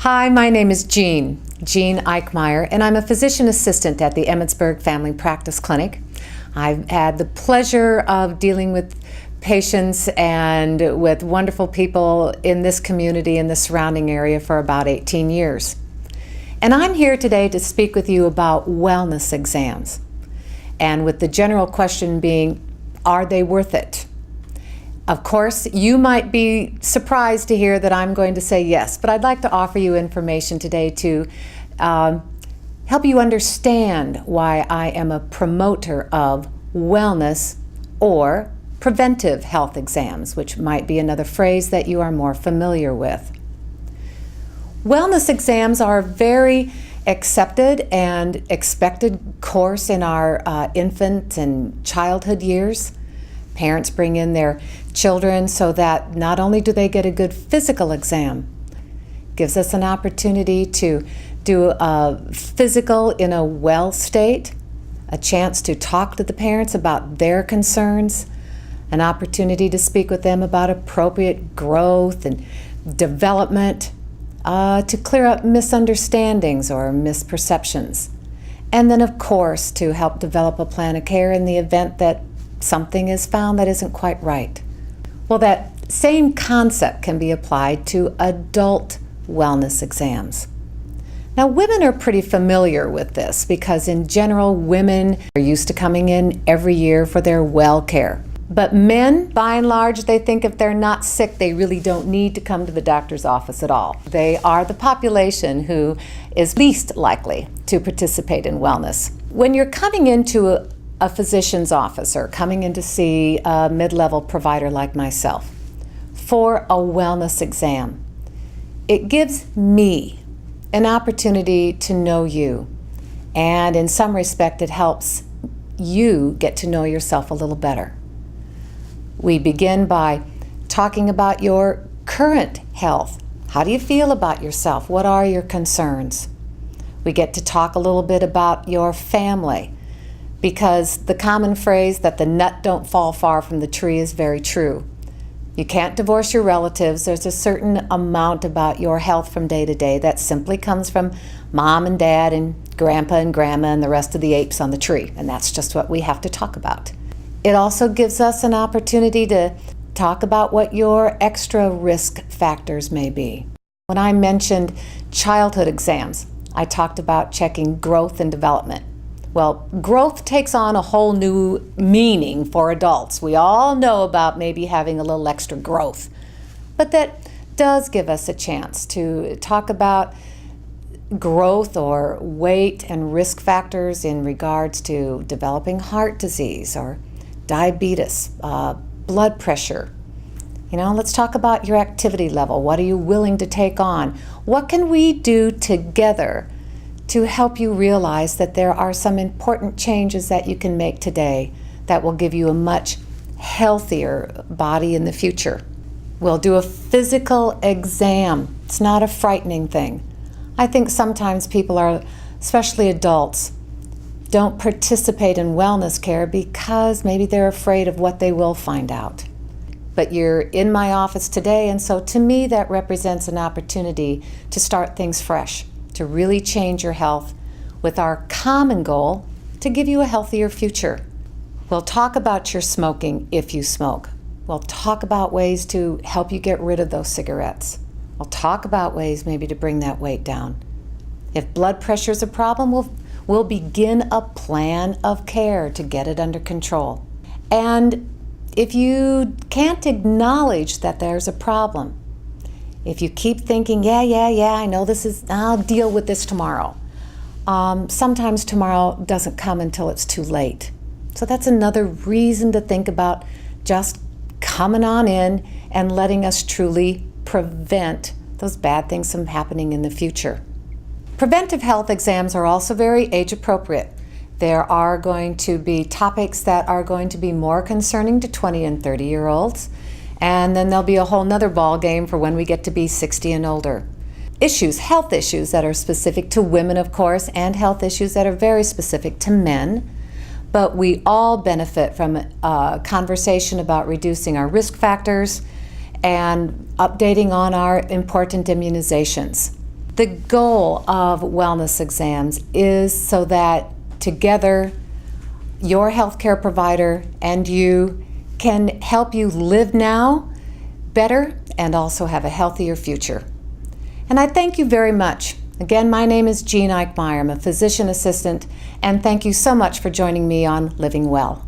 Hi, my name is Jean Eichmeier, and I'm a physician assistant at the Emmetsburg Family Practice Clinic. I've had the pleasure of dealing with patients and with wonderful people in this community and the surrounding area for about 18 years. And I'm here today to speak with you about wellness exams, and with the general question being, are they worth it? Of course, you might be surprised to hear that I'm going to say yes, but I'd like to offer you information today to help you understand why I am a promoter of wellness or preventive health exams, which might be another phrase that you are more familiar with. Wellness exams are a very accepted and expected course in our infant and childhood years. Parents bring in their children so that not only do they get a good physical exam, gives us an opportunity to do a physical in a well state, a chance to talk to the parents about their concerns, an opportunity to speak with them about appropriate growth and development, to clear up misunderstandings or misperceptions. And then, of course, to help develop a plan of care in the event that something is found that isn't quite right. Well, that same concept can be applied to adult wellness exams. Now, women are pretty familiar with this because in general, women are used to coming in every year for their well care. But men, by and large, they think if they're not sick, they really don't need to come to the doctor's office at all. They are the population who is least likely to participate in wellness. When you're coming into a physician's office or coming in to see a mid-level provider like myself for a wellness exam, it gives me an opportunity to know you, and in some respect it helps you get to know yourself a little better. We begin by talking about your current health. How do you feel about yourself? What are your concerns? We get to talk a little bit about your family, because the common phrase that the nut don't fall far from the tree is very true. You can't divorce your relatives. There's a certain amount about your health from day to day that simply comes from mom and dad and grandpa and grandma and the rest of the apes on the tree, and that's just what we have to talk about. It also gives us an opportunity to talk about what your extra risk factors may be. When I mentioned childhood exams, I talked about checking growth and development. Well, growth takes on a whole new meaning for adults. We all know about maybe having a little extra growth, but that does give us a chance to talk about growth or weight and risk factors in regards to developing heart disease or diabetes, blood pressure. Let's talk about your activity level. What are you willing to take on? What can we do together to help you realize that there are some important changes that you can make today that will give you a much healthier body in the future? We'll do a physical exam. It's not a frightening thing. I think sometimes people are, especially adults, don't participate in wellness care because maybe they're afraid of what they will find out. But you're in my office today, and so to me that represents an opportunity to start things fresh, to really change your health with our common goal to give you a healthier future. We'll talk about your smoking if you smoke. We'll talk about ways to help you get rid of those cigarettes. We'll talk about ways maybe to bring that weight down. If blood pressure is a problem, we'll begin a plan of care to get it under control. And if you can't acknowledge that there's a problem, if you keep thinking, yeah, I know I'll deal with this tomorrow. Sometimes tomorrow doesn't come until it's too late. So that's another reason to think about just coming on in and letting us truly prevent those bad things from happening in the future. Preventive health exams are also very age appropriate. There are going to be topics that are going to be more concerning to 20 and 30-year-olds. And then there'll be a whole nother ball game for when we get to be 60 and older. Health issues that are specific to women, of course, and health issues that are very specific to men. But we all benefit from a conversation about reducing our risk factors and updating on our important immunizations. The goal of wellness exams is so that together your healthcare provider and you can help you live now better and also have a healthier future. And I thank you very much. Again, my name is Jean Eichmeier. I'm a physician assistant, and thank you so much for joining me on Living Well.